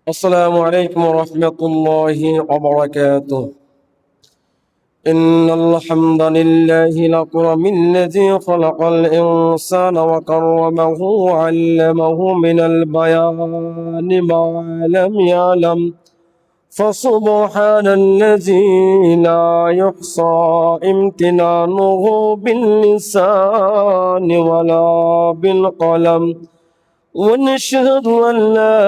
السلام عليكم ورحمة الله وبركاته. إن الحمد لله الأكرم الذي خلق الإنسان وكرمه وعلمه من البيان ما لم يعلم، فسبحان الذي لا يحصى امتنانه باللسان ولا بالقلم، ونشهد أن لا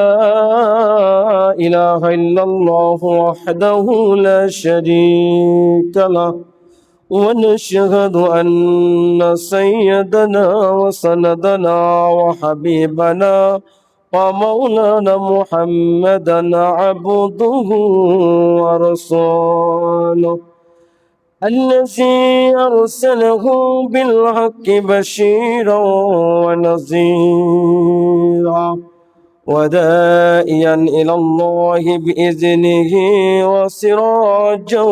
إله إلا الله وحده لا شريك له، ونشهد أن سيدنا وسندنا وحبيبنا ومولانا محمدا عبده ورسوله الذي أرسله بالحق بشيرا ونذيرا وداعيا إلى الله بإذنه وسراجا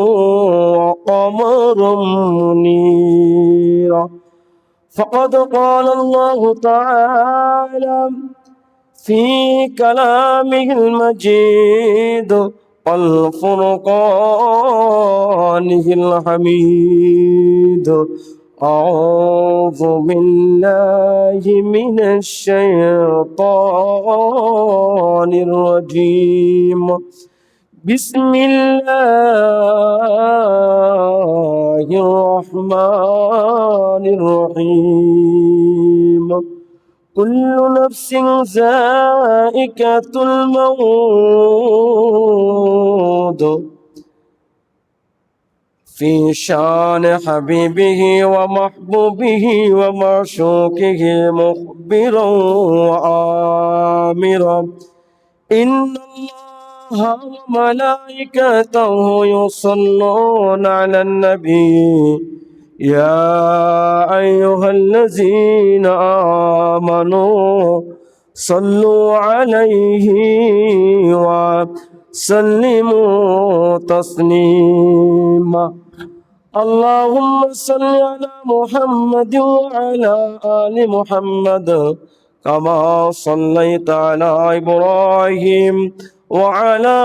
وقمرا منيرا. فقد قال الله تعالى في كلامه المجيد والفرقانه الحميد: أعوذ بالله من الشيطان الرجيم. بسم الله الرحمن الرحيم. كل نفس ذائقة الموت في شان حبيبه ومحبوبه ومعشوقه مخبرا وآمرا: إن الله وملائكته يصلون على النبي يا أيها الذين آمنوا صلوا عليه وسلموا تسليما. اللهم صل على محمد وعلى آل محمد كما صليت على إبراهيم وعلى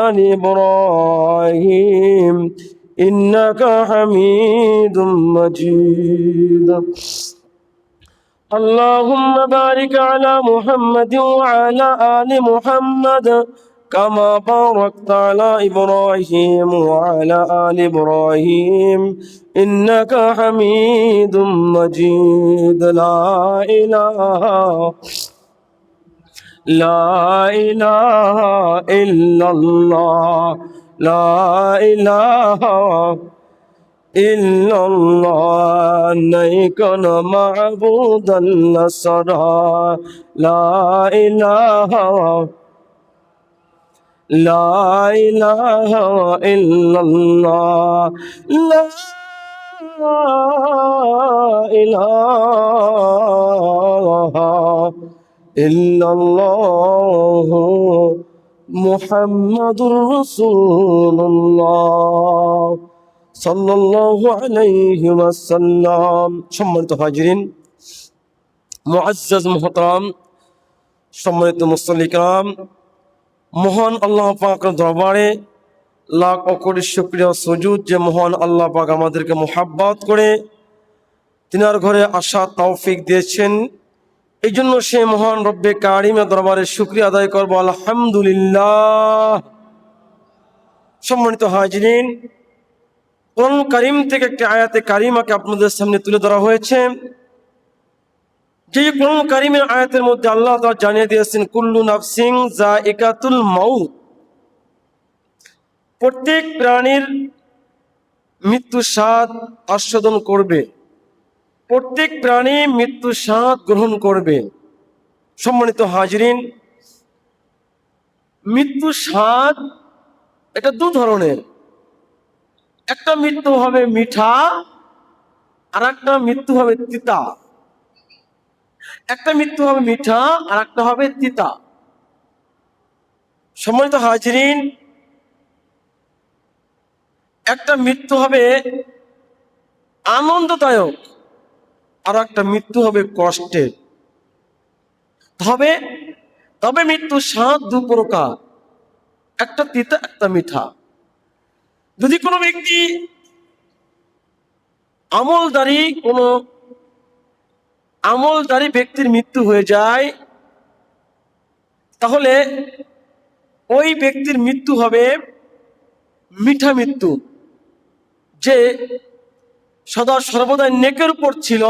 آل إبراهيم إنك حميد مجيد. اللهم بارك على محمد وعلى آل محمد كما باركت على إبراهيم وعلى آل إبراهيم إنك حميد مجيد. لا إله إلا الله، لا إله إلا الله، नहीं कोई معبود إلا सदा. لا إله إلا الله، لا إله إلا الله মুহাম্মাদুর রাসূলুল্লাহ সাল্লাল্লাহু আলাইহি ওয়াসাল্লাম। সম্মানিত হাজিরিন, মুআজ্জাজ মুহতারাম, সম্মানিত মুসল্লি কিরাম, মহান আল্লাহ পাকের দরবারে লাখ কোটি শুকরিয়া সুজুদ যে মহান আল্লাহ পাক আমাদেরকে মুহাব্বত করে তিনার ঘরে আসা তৌফিক দিয়েছেন। এই জন্য সে মহান রব্বে কারিমের দরবারে শুকরিয়া আদায় করবো, আলহামদুলিল্লাহ। সম্মানিত হাজিরিন, কোরআন কারিম থেকে একটি আয়াতে কারিমাকে আপনাদের সামনে তুলে ধরা হয়েছে। যে কোরআন কারিমের আয়াতের মধ্যে আল্লাহ তাআলা জানিয়ে দিয়েছেন কুল্লু নাফসিন যায়িকাতুল মাউত, প্রত্যেক প্রাণীর মৃত্যু স্বাদ আস্বাদন করবে, প্রত্যেক প্রাণী মৃত্যু স্বাদ গ্রহণ করবে। সম্মানিত হাজিরিন, মৃত্যু স্বাদ এটা দু ধরনের, একটা মৃত্যু হবে মিঠা আর একটা মৃত্যু হবে তিতা। একটা মৃত্যু হবে মিঠা আর একটা হবে তিতা। সম্মানিত হাজিরিন, একটা মৃত্যু হবে আনন্দদায়ক আর একটা মৃত্যু হবে কষ্টের। তবে মৃত্যু স্বাদ দু প্রকার। একটা তিতা একটা মিঠা। যদি কোনো ব্যক্তি আমলদারি ব্যক্তির মৃত্যু হয়ে যায়, তাহলে ওই ব্যক্তির মৃত্যু হবে মিঠা মৃত্যু। যে সদা সর্বদাই নেকের উপর ছিল,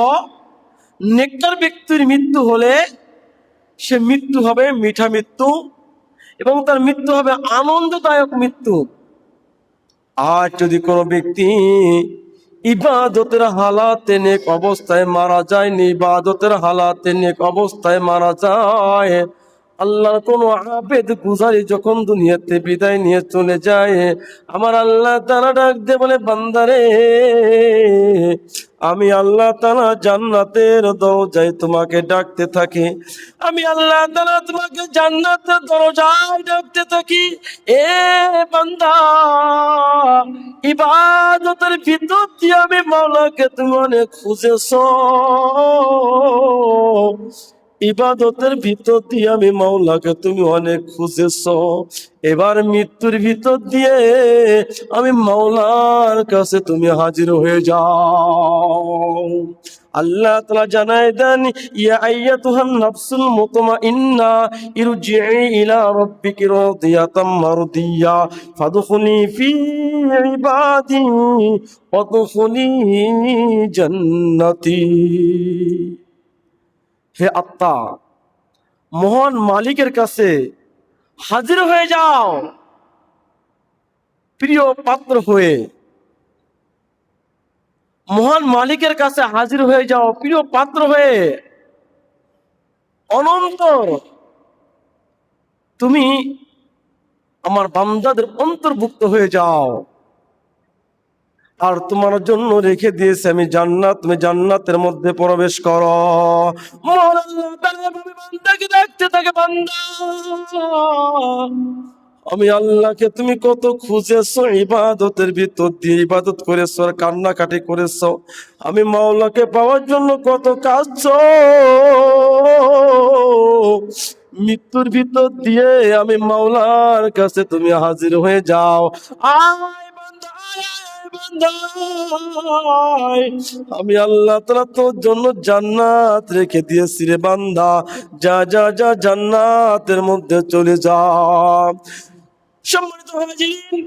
নেককার ব্যক্তির মৃত্যু হলে সে মৃত্যু হবে মিঠা মৃত্যু, এবং তার মৃত্যু হবে আনন্দদায়ক মৃত্যু। আর যদি কোনো ব্যক্তি ইবাদতের হালাতে নেক অবস্থায় মারা যায়, ইবাদতের হালাতে নেক অবস্থায় মারা যায়, আল্লাহর কোন আবেদ গুজারি যখন দুনিয়াতে বিদায় নিয়ে চলে যায়, আমার আল্লাহ তাআলা ডাক দিয়ে বলে, বান্দারে, আমি আল্লাহ তাআলা জান্নাতের দরজায় তোমাকে ডাকতে থাকি, আমি আল্লাহ তাআলা তোমাকে জান্নাতের দরজায় ডাকতে থাকি। এ বান্দা, ইবাদতের ভিতর দিয়ে আমি মাওলাকে তুমি অনেক খুঁজেছো, ইবাদতের ভিতর দিয়ে আমি মাওলাকে তুমি অনেক খুঁজেছো, এবার মৃত্যুর ভিতর দিয়ে আমি মাওলার কাছে তুমি হাজির হয়ে যাও। আল্লাহ তাআলা জানায় দেন, ইয়া আইয়াতুহান নাফসুল মুতমাইন্না ইরজিই ইলা রাব্বিকি রাদিয়াতাম মারদিয়া ফাদখুলি ফি ইবাদি ওয়াদখুলি জান্নাতি। হে আত্মা, মহান মালিকের কাছে হাজির হয়ে যাও, প্রিয় পাত্র হয়ে। মহান মালিকের কাছে হাজির হয়ে যাও প্রিয় পাত্র হয়ে। অনন্তর তুমি আমার বান্দাদের অন্তর্ভুক্ত হয়ে যাও, আর তোমার জন্য রেখে দিয়েছে আমি জান্নাত, তুমি জান্নাতের মধ্যে প্রবেশ করো। মহান আল্লাহ তাআলা বান্দাকে ডাকতে থাকে, বান্দা, আমি আল্লাহকে তুমি কত খুঁজেছো, ইবাদতের ভিতর দিয়ে ইবাদত করেছো আর কান্নাকাটি করেছো, আমি মাওলাকে পাওয়ার জন্য কত কাঁদছো, মৃত্যুর ভিতর দিয়ে আমি মাওলার কাছে তুমি হাজির হয়ে যাও। আয় বান্দা, আয় বান্দা, আমি আল্লাহ তাআলা তোর জন্য জান্নাত রেখে দিয়েছি রে বান্দা, যা যা যা জান্নাতের মধ্যে চলে যা। সম্মানিত হাজির,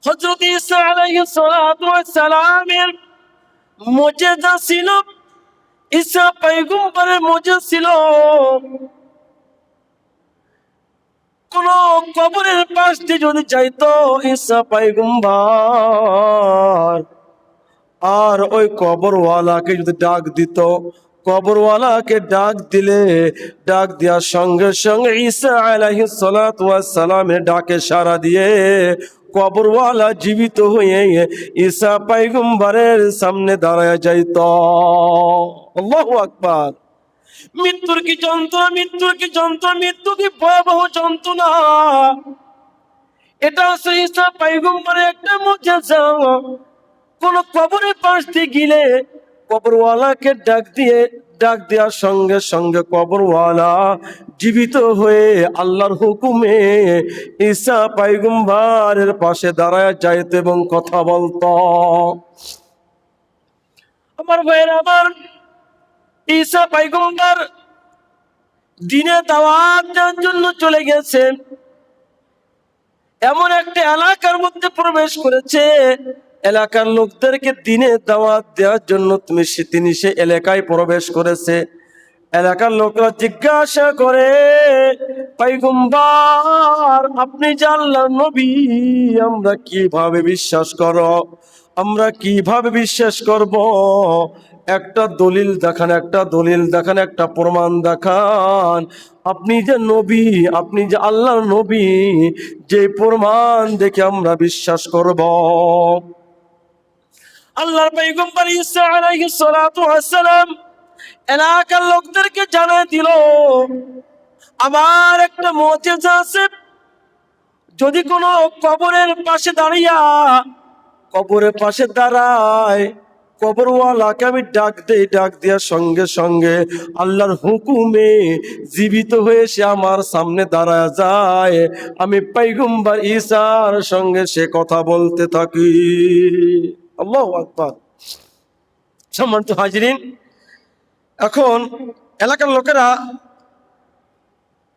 হযরত ঈসা আলাইহিস সালাতু ওয়াস সালামের মুজিজা ছিল, ঈসা পয়গম্বরের মুজিজা ছিল, কোন কবরের পাশ দিয়ে যদি যাইতো ঈসা পয়গম্বর, আর ওই কবরওয়ালাকে যদি ডাক দিত, কবরওয়ালাকে ডাক দিলে, ডাক দেওয়ার সঙ্গে সঙ্গে ঈসা আলাইহিস সালাতু ওয়াস সালামের ডাকে সাড়া দিয়ে কবরওয়ালা জীবিত হয়ে ঈসা পয়গম্বরের সামনে দাঁড়ায় যাইত। আল্লাহু আকবার। মৃত্যুর কি যন্ত্রণা, মৃত্যুর কি যন্ত্রণা, মৃত্যু কি ভয়াবহ যন্ত্রণা। এটা হচ্ছে ঈসা পয়গম্বরের একটা মুজিজা। কোন কবরের পাশ দিয়ে গেলে কবরওয়ালাকে ডাক দেওয়ার সঙ্গে সঙ্গে কবরওয়ালা জীবিত হয়ে আল্লাহর হুকুমে ঈসা পয়গম্বরের পাশে দাঁড়ায় যাইত এবং কথা বলতো। আমার ভাইয়েরা আমার, ঈসা পয়গম্বর দিনে দাওয়াত দেওয়ার জন্য চলে গেছে, এমন একটা এলাকার মধ্যে প্রবেশ করেছে, এলাকার লোকদেরকে দিনে দাওয়াত দেওয়ার জন্য তিনি সে এলাকায় প্রবেশ করেছে। এলাকার লোকরা জিজ্ঞাসা করে, পয়গম্বর আপনি যে আল্লাহর নবী, আমরা কিভাবে বিশ্বাস করো, আমরা কিভাবে বিশ্বাস করব, একটা দলিল দেখান, একটা দলিল দেখান, একটা প্রমাণ দেখান, আপনি যে নবী, আপনি যে আল্লাহর নবী, যে প্রমাণ দেখে আমরা বিশ্বাস করব। আল্লাহর পয়গম্বর ঈসা আলাইহিস সালাতু ওয়াস সালাম এলাকার লোকদেরকে জানায় দিল, আমার একটা মুজিজা আছে, যদি কোনো কবরের পাশে দাঁড়ায় কবরওয়ালাকে আমি ডাক দেওয়ার সঙ্গে সঙ্গে আল্লাহর হুকুমে জীবিত হয়ে সে আমার সামনে দাঁড়ায় যায়। আমি পয়গম্বর ঈসার সঙ্গে সে কথা বলতে থাকি। আল্লাহু আকবার। সম্মানিত হাজিরিন, এখন এলাকার লোকেরা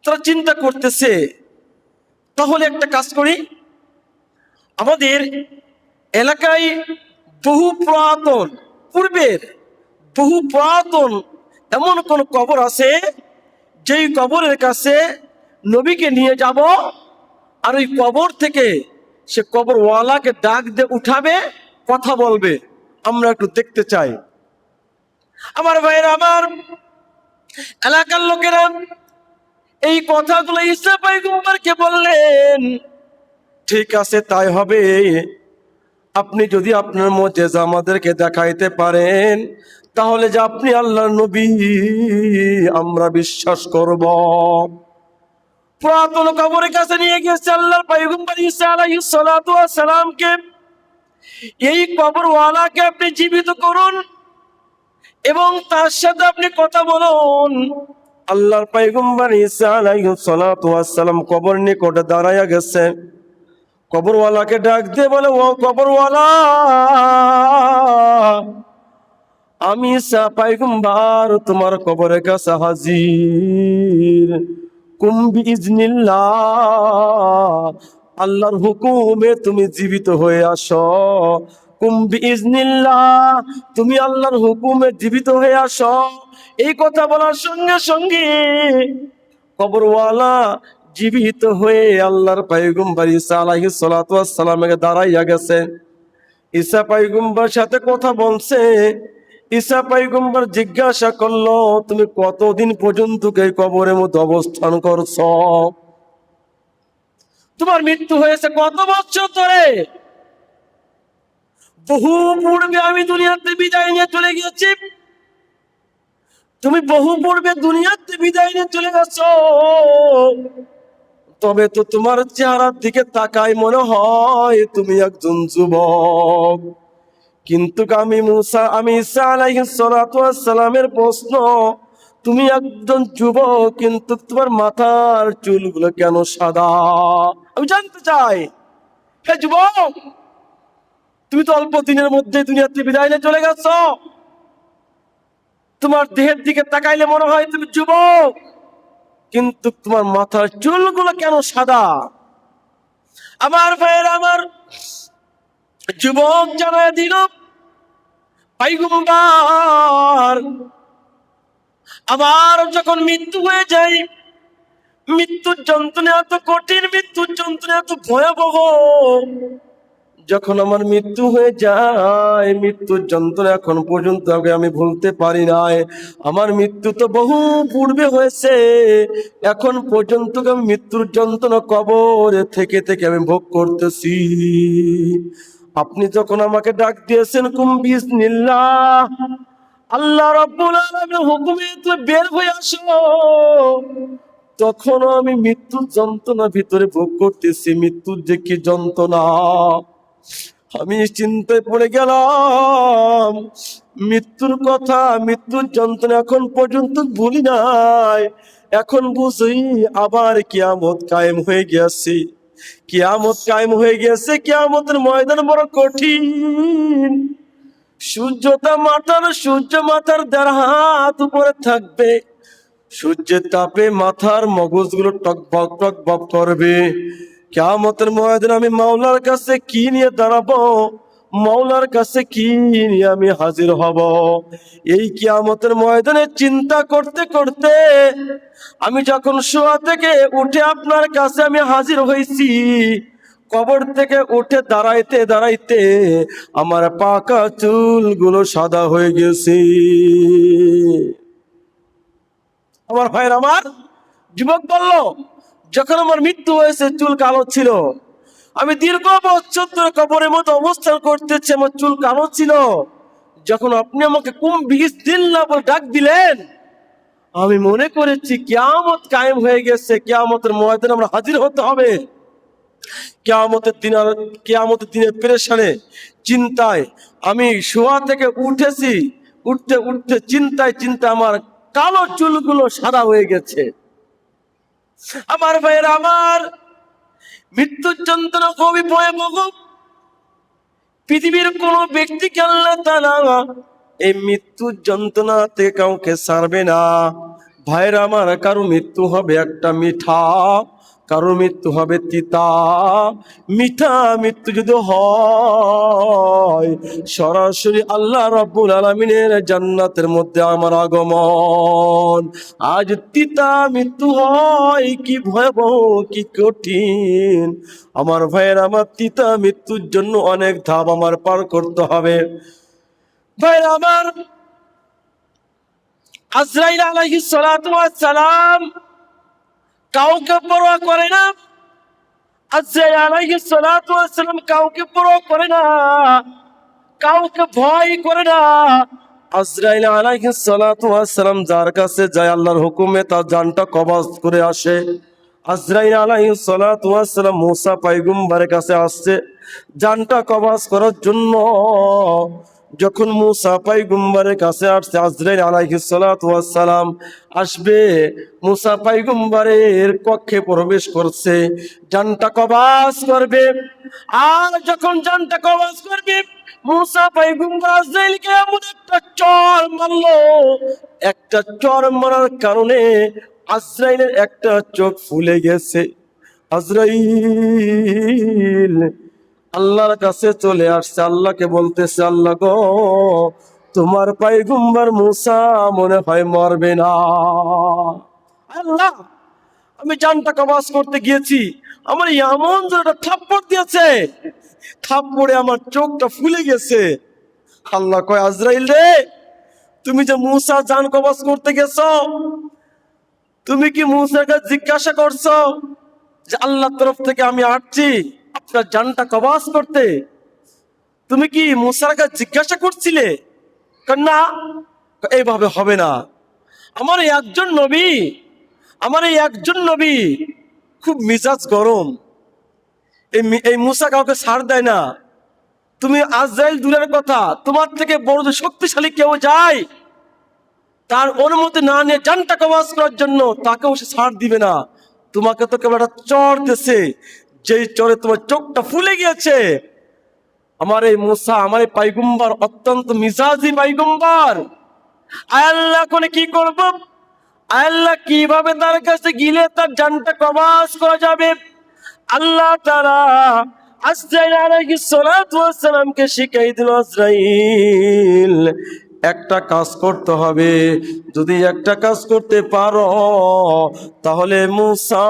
তারা চিন্তা করতেছে, তাহলে একটা কাজ করি, আমাদের এলাকায় বহু পুরাতন এমন কোন কবর আছে যেই কবরের কাছে নবীকে নিয়ে যাব, আর ওই কবর থেকে সে কবরওয়ালাকে ডাক দিয়ে উঠাবে, কথা বলবে। আমরা একটু দেখতে চাই। আমার ভাইয়েরা, আমার এলাকার লোকেরা এই কথাগুলো ঈসা পয়গম্বরকে বললেন। ঠিক আছে, তাই হবে। আপনি যদি আপনার মুজিজা আমাদেরকে দেখাইতে পারেন, তাহলে যে আপনি আল্লাহর নবী আমরা বিশ্বাস করব। পুরাতন কবরের কাছে নিয়ে গেছে আল্লাহর পয়গম্বর ঈসা আলাইহিস সালাতু ওয়াস সালামকে। এই কবরওয়ালাকে আপনি জীবিত করুন এবং তার সাথে আপনি কথা বলুন। আল্লাহর পয়গম্বর ঈসা আলাইহিস সালাতু ওয়াস সালাম কবর নিকটে দাঁড়ায়া গেছে। কবরওয়ালাকে ডাক দিয়ে বলে, ও কবরওয়ালা, আমি ঈসা পয়গম্বর তোমার কবরের কাছে হাজির। কুম বিইজনিল্লাহ, আল্লাহর হুকুমে তুমি জীবিত হয়ে আসো। কুম বিইজনিল্লাহ, তুমি আল্লাহর হুকুমে জীবিত হয়ে আসো। এই কথা বলার সঙ্গে সঙ্গে কবরওয়ালা জীবিত হয়ে আল্লাহর পয়গম্বর ঈসা আলাইহিস সালাতু ওয়াস সালামের দাঁড়াইয়া গেছে। ঈসা পয়গম্বর সাথে কথা বলছে। ঈসা পয়গম্বর জিজ্ঞাসা করলো, তুমি কতদিন পর্যন্ত এই কবরের মধ্যে অবস্থান করছো? তোমার মৃত্যু হয়েছে কত বছর ধরে? বহু পূর্বে আমি দুনিয়াতে বিদায় নিয়ে চলে গিয়েছি। তুমি বহু পূর্বে দুনিয়াতে বিদায় নিয়ে চলে গেছো। তবে তো তোমার চেহারার দিকে তাকাই মনে হয় তুমি একজন যুবক। কিন্তু আমি ঈসা আলাইহিস সালাতু ওয়াস সালামের প্রশ্ন, তুমি একজন যুবক কিন্তু তোমার মাথার চুলগুলো কেন সাদা? আমি জানতে চাই, হে যুবক, তুমি তো অল্প দিনের মধ্যে দুনিয়াতে বিদায় নিয়ে চলে গেছো। তোমার দেহের দিকে তাকাইলে মনে হয় তুমি যুবক, কিন্তু তোমার মাথার চুলগুলো কেন সাদা? আমার ভাইয়ের, আমার যুবক জানায় দিল, পয়গম্বর, আমার যখন মৃত্যু হয়ে যায়, মৃত্যুর যন্ত্রণা এত কঠিন, মৃত্যুর যন্ত্রণা এত ভয়াবহ, যখন আমার মৃত্যু হয়ে যায়, মৃত্যুর যন্ত্রণা এখন পর্যন্ত আমি ভুলতে পারি নাই। আমার মৃত্যু তো বহু পূর্বে হয়েছে, এখন পর্যন্ত আমি মৃত্যুর যন্ত্রণা কবরে থেকে থেকে আমি ভোগ করতেছি। আপনি যখন আমাকে ডাক দিয়েছেন, কুম বিসমিল্লাহ, আল্লাহ রাব্বুল আলামিনের হুকুমে তুমি বের হয়ে আসো, তখন আমি মৃত্যুর যন্ত্রণা ভিতরে ভোগ করতেছি। মৃত্যুর যে কি যন্ত্রণা, আমি চিন্তায় পড়ে গেলাম। মৃত্যুর কথা, মৃত্যুর যন্ত্রণা এখন পর্যন্ত ভুলি নাই। এখন বুঝি আবার কিয়ামত কায়েম হয়ে গেছে। কিয়ামত কায়েম হয়ে গেছে। কিয়ামতের ময়দান বড় কঠিন। সূর্য মাথার 1.5 হাত উপরে থাকবে। সূর্যের তাপে মাথার মগজগুলো টকবক টকবক করবে। কিয়ামতের ময়দানে আমি মাওলার কাছে কি নিয়ে দাঁড়াবো? মাওলার কাছে কি নিয়ে আমি হাজির হব? এই কিয়ামতের ময়দানে চিন্তা করতে করতে আমি যখন শোয়া থেকে উঠে আপনার কাছে আমি হাজির হয়েছি, কবর থেকে উঠে দাঁড়াইতে দাঁড়াইতে আমার পাকা চুলগুলো সাদা হয়ে গেছে। আমার ভাইয়ের, আমার যুবক বলল, যখন আমার মৃত্যু হয়েছে চুল কালো ছিল। আমি দীর্ঘ বছর ধরে কবরের মতো অবস্থান করতেছি, আমার চুল কালো ছিল। যখন আপনি আমাকে কুম বিইজনিল্লাহ বলে ডাক দিলেন, আমি মনে করেছি কিয়ামত কায়েম হয়ে গেছে, কিয়ামতের ময়দানে আমরা হাজির হতে হবে। কিয়ামতের দিনের পেরেশানে, চিন্তায় আমি শোয়া থেকে উঠেছি, উঠতে উঠতে চিন্তায় আমার কালো চুলগুলো সাদা হয়ে গেছে। আমার ভাইয়েরা আমার, মৃত্যুর যন্ত্রণা খুবই ভয়াবহ। পৃথিবীর কোন ব্যক্তিকে আল্লাহ তাআলা এই মৃত্যুর যন্ত্রণা থেকে কাউকে ছাড়বে না। ভাইয়েরা আমার, কারো মৃত্যু হবে একটা মিঠা, কারো মৃত্যু হবে তিতা। মিঠা মৃত্যু যদি হয়, সরাসরি আল্লাহ রাব্বুল আলামিনের জান্নাতের মধ্যে আমার আগমন। আজ তিতা মৃত্যু হয়, কি ভয়াবহ, কি কঠিন। আমার ভাইয়ের আমার, তিতা মৃত্যুর জন্য অনেক ধাপ আমার পার করতে হবে। ভাইয়ের আমার, আজরাইল আলাইহিস সালাতু ওয়াস সালাম কাউকে পরোয়া করে না। আজরাইল আলাইহিস সালাতু ওয়াস সালাম কাউকে পরোয়া করে না, কাউকে ভয় করে না। আজরাইল আলাইহিস সালাতু ওয়াস সালাম যার কাছে যায়, আল্লাহর হুকুমে তার জানটা কবজ করে আসে। আজরাইল আলাইহিস সালাতু ওয়াস সালাম মুসা পয়গম্বরের কাছে আসছে জানটা কবজ করার জন্য। যখন মুসা পয়গম্বরের কাছে আসছে, আজরাইল আলাইহিস সালাতু ওয়াস সালাম আসবে, মুসা পয়গম্বরের কক্ষে প্রবেশ করছে, জানটা কবজ করবে। আর যখন জানটা কবজ করবে, মুসা পয়গম্বর আজরাইলকে এমন একটা চর মারলো, একটা চর মারার কারণে আজরাইলের একটা চোখ ফুলে গেছে। আজরাইল আল্লাহর কাছে চলে আসছে, আল্লাহকে বলতেছে, আল্লাহ গো, তোমার পয়গম্বর মুসা মনে হয় মরবে না। আল্লাহ, আমি জানটা কবজ করতে গিয়েছি, আমার এমন একটা থাপ্পড় দিয়েছে, থাপ্পড়ে আমার চোখটা ফুলে গেছে। আল্লাহ কয়, আজরাইল রে, তুমি যে মুসা জান কবজ করতে গেছো, তুমি কি মুসাকে জিজ্ঞাসা করছো যে আল্লাহর তরফ থেকে আমি আসছি আপনার জানটা কবজ করতে? তুমি কি মুসাকে জিজ্ঞাসা করছিলে? না, এইভাবে হবে না। আমার এই একজন নবী খুব মিজাজ গরম, এই মুসা কাউকে ছাড় দেয় না। তুমি আজরাইল দূরের কথা, তোমার থেকে বড় যে শক্তিশালী কেউ যায়, তার অনুমতি না নিয়ে জানটা কবজ করার জন্য তাকেও সে ছাড় দিবে না। তোমাকে তো কেবল একটা চর দিয়েছে, যেই চরে তোমার চোখটা ফুলে গিয়েছে। আমার এই মুসা, আমার এই পয়গম্বর অত্যন্ত মিজাজি পয়গম্বর। আল্লাহ কোনে কি করব? আল্লাহ কিভাবে তার কাছে গিলে তার জানটা কবজ করা যাবে? আল্লাহ তাআলা আজরাইল আলাইহিস সালাতু ওয়াস সালামকে শিখাই দিল, আজরাইল একটা কাজ করতে হবে, যদি একটা কাজ করতে পারো তাহলে মুসা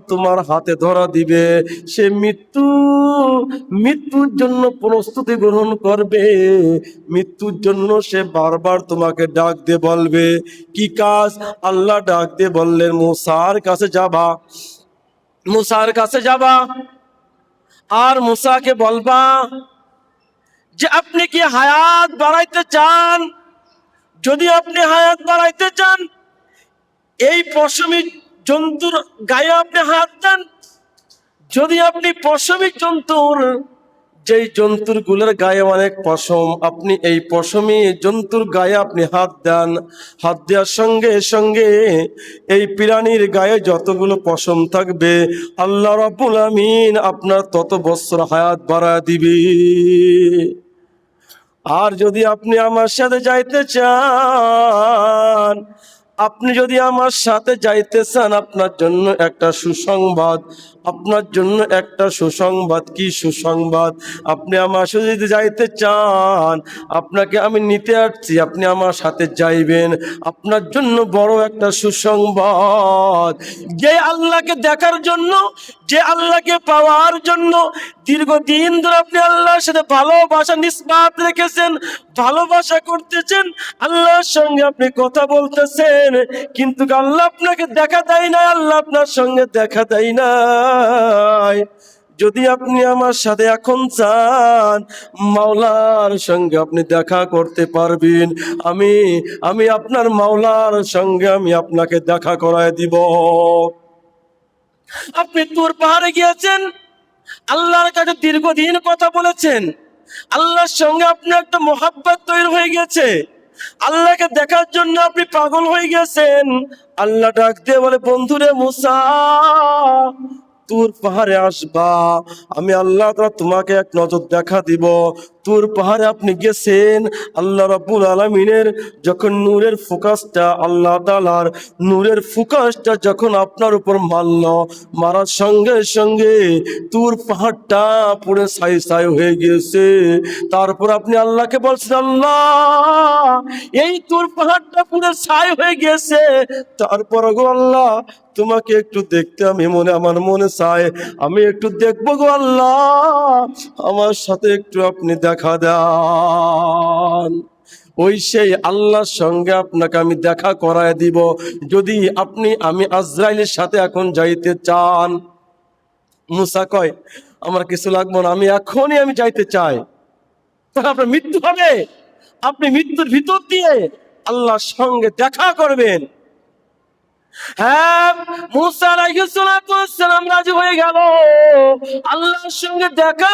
তোমার হাতে ধরা দিবে, সে মৃত্যুর জন্য প্রস্তুতি গ্রহণ করবে, মৃত্যুর জন্য সে বারবার তোমাকে ডাক দিয়ে বলবে। কি কাজ? আল্লাহ ডাক দিয়ে বললেন, মুসার কাছে যাবা, আর মুসাকে বলবা যে আপনি কি হায়াত বাড়াইতে চান? যদি আপনি হায়াত বাড়াইতে চান, এই পশমী জন্তুর গায়ে আপনি হাত দেন। যদি আপনি পশমী যেই জন্তুর গুলোর গায়ে অনেক পশম, আপনি এই পশমী জন্তুর গায়ে আপনি হাত দেন, হাত দেওয়ার সঙ্গে সঙ্গে এই প্রাণীর গায়ে যতগুলো পশম থাকবে, আল্লাহ রাব্বুল আমিন আপনার তত বছর হায়াত বাড়ায় দিবে। আর যদি আপনি আমার সাথে যাইতে চান, আপনার জন্য একটা সুসংবাদ, কি সুসংবাদ? আপনি আমার সাথে যদি যাইতে চান, আপনাকে আমি নিতে আসছি, আপনি আমার সাথে যাইবেন। আপনার জন্য বড় একটা সুসংবাদ, যে আল্লাহকে দেখার জন্য, যে আল্লাহকে পাওয়ার জন্য দীর্ঘদিন ধরে আপনি আল্লাহর সাথে ভালোবাসা নিসবাত রেখেছেন, ভালোবাসা করতেছেন, আল্লাহর সঙ্গে আপনি কথা বলতেছেন, কিন্তু আল্লাহ আপনাকে দেখা দেয় না, আল্লাহ আপনার সঙ্গে দেখা দেয় নাই। যদি আপনি আমার সাথে এখন চান, মাওলার সঙ্গে আপনি দেখা করতে পারবেন। আমি আপনার মাওলার সঙ্গে আমি আপনাকে দেখা করায় দিব। আপনি তুর পাহাড়ে গিয়েছেন, আল্লাহর কাছে দীর্ঘদিন কথা বলেছেন, আল্লাহর সঙ্গে আপনার একটা মোহাব্বত তৈরি হয়ে গেছে, আল্লাহকে দেখার জন্য আপনি পাগল হয়ে গেছেন। আল্লাহ ডাক দিয়ে বলে, বন্ধুরে মুসা, তুর পাহাড়ে আসবা, আমি আল্লাহ তাআলা তোমাকে এক নজর দেখা দিব। তুর পাহাড়ে আপনি গেছেন, আল্লাহ রাব্বুল আলামিনের যখন নূরের ফোকাসটা, আল্লাহ তাআলার নূরের ফোকাসটা যখন আপনার উপর মারল, মারার সঙ্গে সঙ্গে তুর পাহাড়টা পুরো ছাই ছাই হয়ে গিয়েছে। তারপর আপনি আল্লাহকে বলছেন, আল্লাহ এই তুর পাহাড়টা পুরো ছাই হয়ে গিয়েছে, তারপর গো আল্লাহ তোমাকে একটু দেখতে আমার মনে চায়, আমি একটু দেখবো গো আল্লাহ, আমার সাথে একটু আপনি দেখা দেন। ওই সেই আল্লাহর সঙ্গে আপনাকে আমি দেখা করায় দিব, যদি আমি আজরাইলের সাথে এখন যাইতে চান। মুসা কয়, আমার কিছু লাগবে না, আমি এখনই যাইতে চাই। তখন আপনার মৃত্যু হবে, আপনি মৃত্যুর ভিতর দিয়ে আল্লাহর সঙ্গে দেখা করবেন। হ্যাঁ, মুসা আলাইহিস সালাম রাজি হয়ে গেল আল্লাহর সঙ্গে দেখা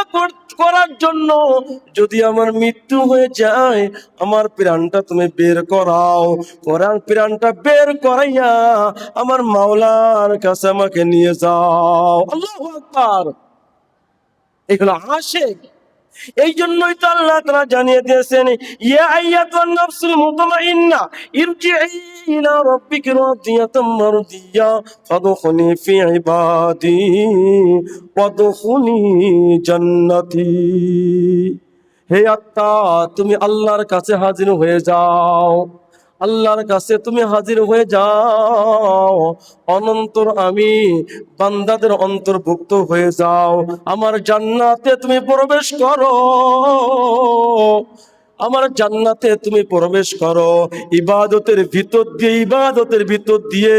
করার জন্য। যদি আমার মৃত্যু হয়ে যায়, আমার প্রাণটা তুমি বের করাও, প্রাণটা বের করাইয়া আমার মাওলার কাছে আমাকে নিয়ে যাও। আল্লাহু আকবার। এগুলো আশিক। এই জন্যই তো আল্লাহ তাআলা জানিয়ে দিয়েছেন, ইয়া আইয়াতুন নাফসুল মুতমাইন্না ইরজিই ইলা রাব্বিকি রাদিয়াতাম মারদিয়া ফাদখুলি ফি ইবাদি ওয়াদখুলি জান্নাতি। হে আত্মা, তুমি আল্লাহর কাছে হাজির হয়ে যাও, আল্লাহর কাছে তুমি হাজির হয়ে যাও, অনন্তর আমি বান্দাদের অন্তর্ভুক্ত হয়ে যাও, আমার জান্নাতে তুমি প্রবেশ করো, আমার জান্নাতে তুমি প্রবেশ করো। ইবাদতের ভিতর দিয়ে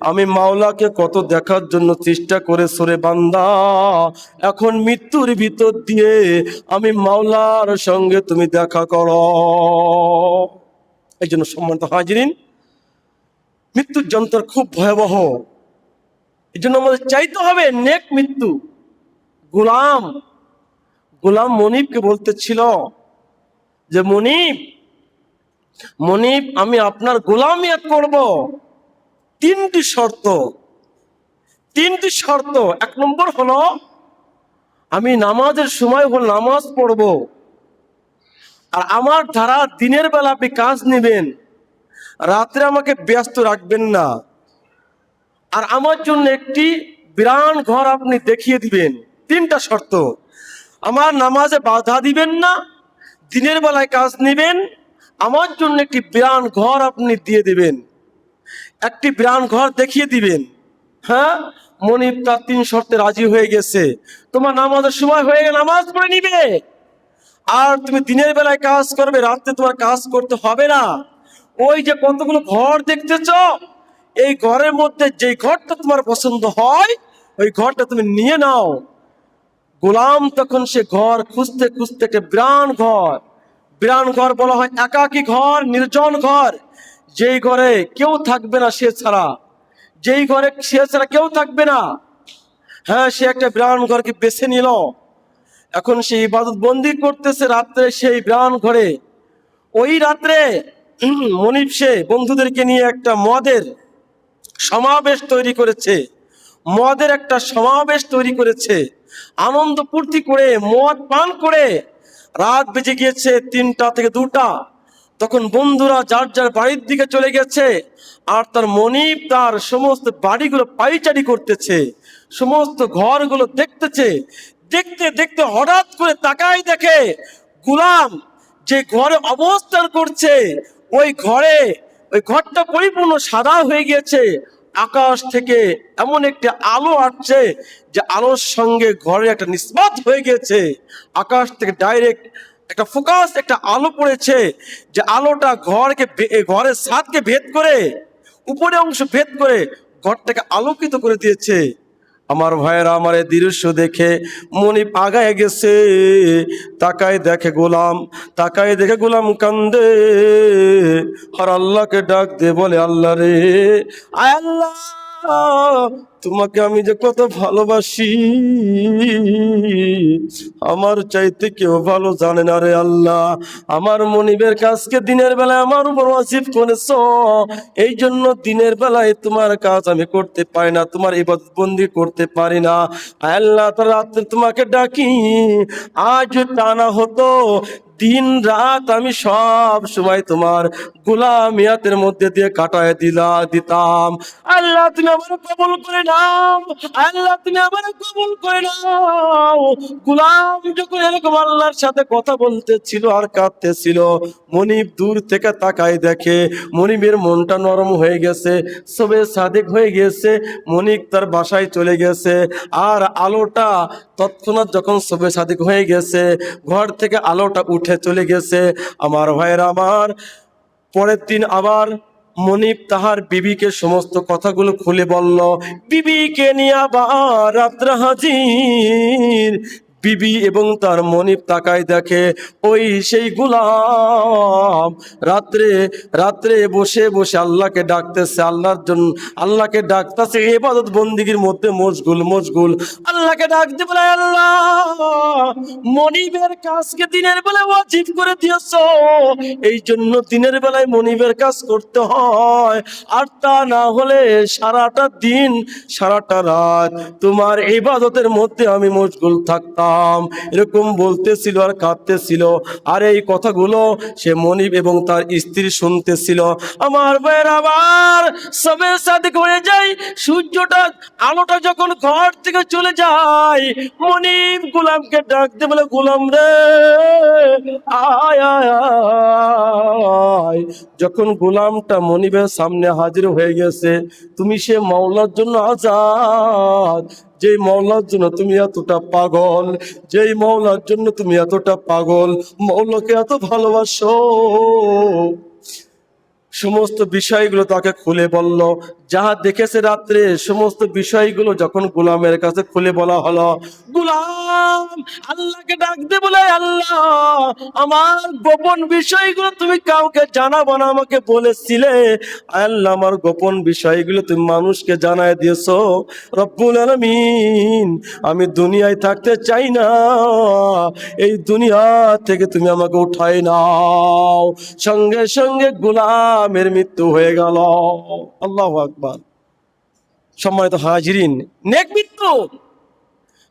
আমি মাওলাকে কত দেখার জন্য চেষ্টা করেছো রে বান্দা, এখন মৃত্যুর ভিতর দিয়ে আমি মাওলার সঙ্গে তুমি দেখা করো। এই জন্য সম্মানিত হাজিরিন, মৃত্যুর যন্ত্র খুব ভয়াবহ। এই জন্য আমাদের চাইতে হবে নেক মৃত্যু। গোলাম মনিবকে বলতেছিল যে, মনিব আমি আপনার গোলামিয়াত করব, তিনটি শর্ত। এক নম্বর হলো, আমি নামাজের সময় হল নামাজ পড়ব, আর আমার দ্বারা দিনের বেলা আপনি কাজ নেবেন, রাত্রে আমাকে ব্যস্ত রাখবেন না, আর আমার জন্য একটি বিরান ঘর আপনি দেখিয়ে দিবেন। তিনটা শর্ত। আমার নামাজে বাধা দিবেন না, দিনের বেলায় কাজ নেবেন, আমার জন্য একটি বিরান ঘর আপনি দিয়ে দিবেন, একটি বিরান ঘর দেখিয়ে দিবেন। হ্যাঁ, মনিব তার 3 শর্তে রাজি হয়ে গেছে। তোমার নামাজের সময় হয়ে গেলে নামাজ পড়ে নিবে, আর তুমি দিনের বেলায় কাজ করবে, রাত্রে তোমার কাজ করতে হবে না। ওই যে কতগুলো ঘর দেখতেছ, এই ঘরের মধ্যে যে ঘরটা তোমার পছন্দ হয়, ওই ঘরটা তুমি নিয়ে নাও। গোলাম তখন সে ঘর খুঁজতে খুঁজতে একটা বিরান ঘর বলা হয় একাকী ঘর, নির্জন ঘর, যেই ঘরে কেউ থাকবে না সে ছাড়া, কেউ থাকবে না। হ্যাঁ, সে একটা বিরান ঘরকে বেছে নিল। এখন সে ইবাদত বন্দি করতেছে রাত্রে সেই বিরান ঘরে। ওই রাত্রে মনিব সে বন্ধুদেরকে নিয়ে একটা মদের সমাবেশ তৈরি করেছে, আনন্দ ফুর্তি করে মদ পান করে রাত বেজে গিয়েছে 3টা থেকে 2টা। তখন বন্ধুরা যার যার বাড়ির দিকে চলে গেছে, আর তার মনিব তার সমস্ত বাড়িগুলো পাইচারি করতেছে, সমস্ত ঘরগুলো দেখতেছে। দেখতে দেখতে হঠাৎ করে তাকায় দেখে, গোলাম যে ঘরে অবস্থান করছে ওই ঘরটা পরিপূর্ণ সাদা হয়ে গিয়েছে। আকাশ থেকে এমন একটা আলো আসছে যে আলোর সঙ্গে ঘরে একটা নিসবত হয়ে গেছে। আকাশ থেকে ডাইরেক্ট একটা ফোকাস, একটা আলো পড়েছে, যে আলোটা ঘরের ছাদকে ভেদ করে, উপরে অংশ ভেদ করে ঘরটাকে আলোকিত করে দিয়েছে। আমার ভাইয়েরা, আমার এই দৃশ্য দেখে মনিব আগায় গেছে, তাকায় দেখে গোলাম কান্দে, আর আল্লাহকে ডাক দে, বলে, আল্লাহ রে, আয় আল্লাহ, তোমাকে আমি যে কত ভালোবাসি, আমার চাইতে কেউ ভালো জানে না রে আল্লাহ। আমার মনিবের কাজকে দিনের বেলায় আমার উপর ওয়াজিব করেছো, এই জন্য দিনের বেলায় তোমার কাজ আমি করতে পারি না, তোমার ইবাদত বন্দি করতে পারি না। আল্লাহ তাআলা রাত্রে তোমাকে ডাকি, আজ টানা হতো দিন রাত আমি সব সময় তোমার গোলামিয়াতের মধ্যে দিয়ে কাটায় দিতাম। আল্লাহ তুমি আমার কবুল করে নাও, আল্লাহ তুমি আমার কবুল করে নাও। গোলাম যখন এরকম আল্লাহর সাথে কথা বলতেছিল আর কাঁদতেছিল, মনিব দূর থেকে তাকায় দেখে মনিবের মনটা নরম হয়ে গেছে, সবে সাদেক হয়ে গেছে, মনিব তার বাসায় চলে গেছে। আর আলোটা তৎক্ষণাৎ যখন সবে সাদেক হয়ে গেছে, ঘর থেকে আলোটা উঠে চলে গেছে। আমার ভাইয়েরা আমার, পরের দিন আবার মনিব তাহার বিবিকে সমস্ত কথাগুলো খুলে বলল। বিবিকে নিয়ে আবার রাত্রে হাজির। বিবি এবং তার মনিব তাকায় দেখে ওই সেই গোলাম রাত্রে রাত্রে বসে বসে আল্লাহকে ডাকতেছে, আল্লাহর জন্য আল্লাহকে ডাকতেছে, ইবাদত বন্দিগির মধ্যে মশগুল। আল্লাহকে ডাকতে বলে, আল্লাহ মনিবের কাজকে দিনের বেলায় ওয়াজিব করে দিয়েছো, এই জন্য দিনের বেলায় মনিবের কাজ করতে হয়, আর তা না হলে সারাটা দিন সারাটা রাত তোমার ইবাদতের মধ্যে আমি মশগুল থাকতাম। এরকম বলতেছিল আর কাঁদতেছিল। আর এই কথাগুলো সে মনিব এবং তার স্ত্রী শুনতেছিল। আমার ভাইয়ের আবার সবে সাদেক হয়ে যায়, সূর্যটা আলোটা যখন ঘর থেকে চলে যায়, মনিব গোলামকে ডাকতে বলে, গোলাম রে আয় আয় আয়। যখন গোলামটা মনিবের সামনে হাজির হয়ে গেছে, তুমি সে মাওলার জন্য আজাদ, যেই মাওলার জন্য তুমি এতটা পাগল, যেই মাওলার জন্য তুমি এতটা পাগল, মাওলাকে এত ভালোবাসো। সমস্ত বিষয়গুলো তাকে খুলে বলল, যাহা দেখেছে রাত্রে সমস্ত বিষয়গুলো যখন গোলামের কাছে খুলে বলা হলো, গোলাম আল্লাহকে ডাকতে বলে, আল্লাহ আমার গোপন বিষয়গুলো তুমি কাউকে জানাবো না, আমাকে বলেছিলে, আল্লাহ আমার গোপন বিষয়গুলো তুমি মানুষকে জানায় দিয়েছো। রব্বুল আলামিন, আমি দুনিয়ায় থাকতে চাই না, এই দুনিয়া থেকে তুমি আমাকে উঠাই নাও। সঙ্গে সঙ্গে গোলামের মৃত্যু হয়ে গেল। আল্লাহু আকবার। সম্মানিত হাজিরিন, নেক মৃত্যু।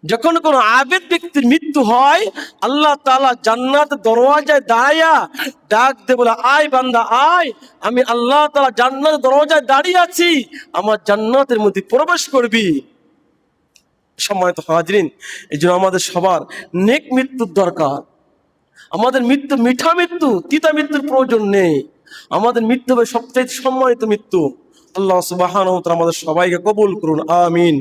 যখন কোন আবেদ ব্যক্তির মৃত্যু হয়, আল্লাহ তাআলা জান্নাত দরওয়াজায় দাঁড়াইয়া ডাক দে বলে, আয় বান্দা আয়, আমি আল্লাহ তাআলা জান্নাত দরওয়াজায় দাঁড়িয়ে আছি, আমার জান্নাতের মধ্যে প্রবেশ করবি। সম্মানিত হাজিরিন, এই জন্য আমাদের সবার নেক মৃত্যুর দরকার। আমাদের মৃত্যু মিঠা মৃত্যু, তিতা মৃত্যুর প্রয়োজন নেই। আমাদের মৃত্যু হবে সবচেয়ে সম্মানিত মৃত্যু। আল্লাহ সুবহানাহু ওয়া তাআলা আমাদের সবাইকে কবুল করুন, আমিন।